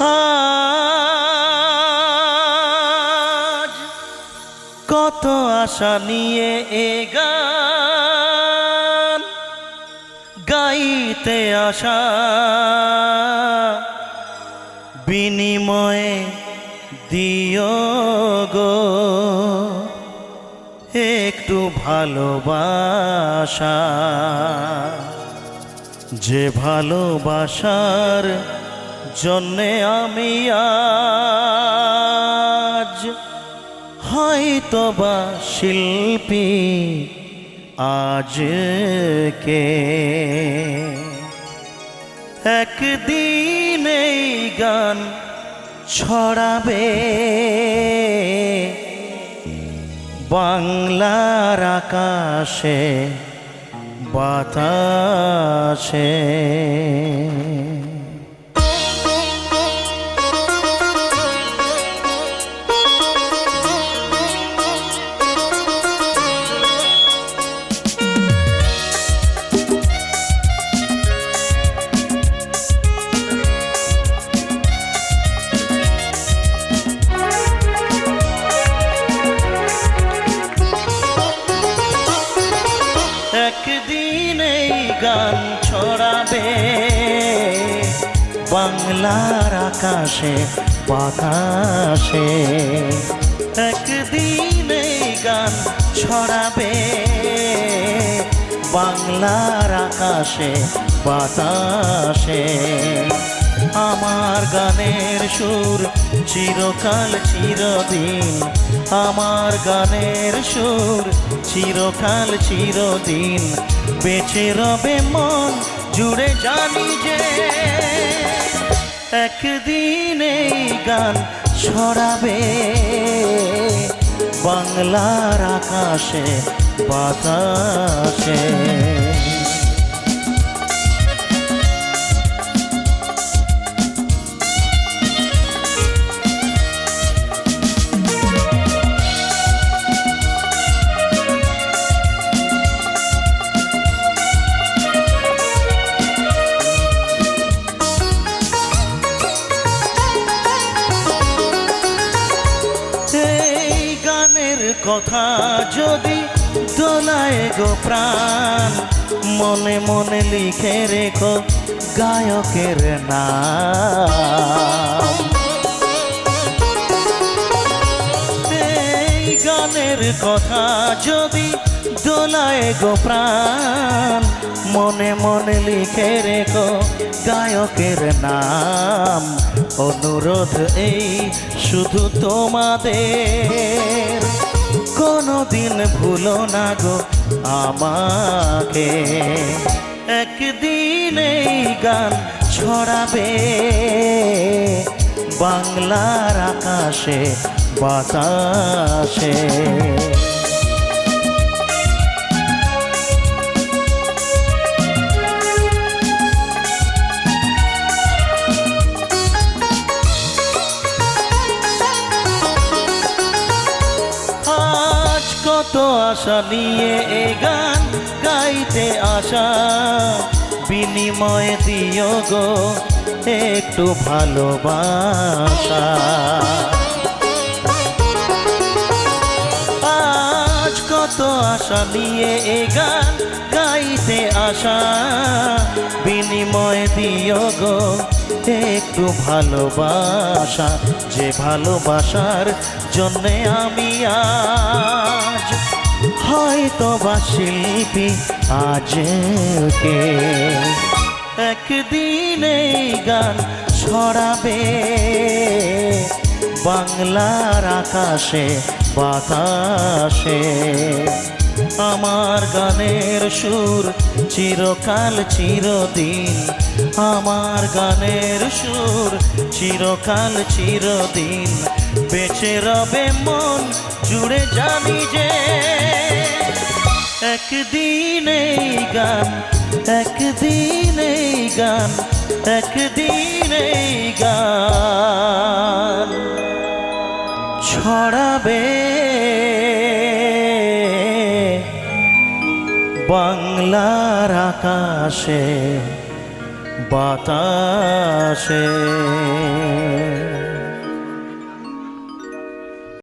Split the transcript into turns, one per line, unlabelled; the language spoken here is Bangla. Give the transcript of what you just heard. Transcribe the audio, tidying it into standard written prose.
আজ কত আশা নিয়ে এ গান গাইতে আসা, বিনিময়ে দিও গো একটু ভালোবাসা, যে ভালোবাসার জন্যে আমি আজ হয়তোবা শিল্পী আজকে। একদিন এই গান ছড়াবে বাংলার আকাশে বাতাসে। একদিন এই গান ছড়াবে বাংলার আকাশে বাতাসে। একদিন এই গান ছড়াবে বাংলার আকাশে বাতাসে। আমার গানের সুর চিরকাল চিরদিন, আমার গানের সুর চিরকাল চিরদিন বেঁচে রবে মন জুড়ে। জানি যে একদিন এই গান ছড়াবে বাংলার আকাশে বাতাসে। কথা যদি দোলায় গো প্রাণ, মনে মনে লিখে রেখো গায়কের নাম। এই গানের কথা যদি দোলায় গো প্রাণ, মনে মনে লিখে রেখো গায়কের নাম। অনুরোধ এই শুধু তোমাদের, কোনদিন ভুলো না গো আমাকে। একদিন এই গান ছড়াবে বাংলার আকাশে বাতাসে। কত আশা নিয়ে এ গান গাইতে আসা, বিনিময়ে দিও গো একটু ভালোবাসা। আজ কত আশা নিয়ে এ গান গাইতে আসা, বিনিময়ে দিও গো একটু ভালোবাসা, যে ভালোবাসার জন্যে আমি আজ হয়তোবা শিল্পী আজকে। একদিন এই গান ছড়াবে বাংলার আকাশে বাতাসে। আমার গানের সুর চিরকাল চিরদিন, আমার গানের সুর চিরকাল চিরদিন বেঁচে রবে মন জুড়ে। জানি যে একদিন এই গান, একদিন এই গান, একদিন এই গান ছড়াবে বাংলার আকাশে বাতাসে।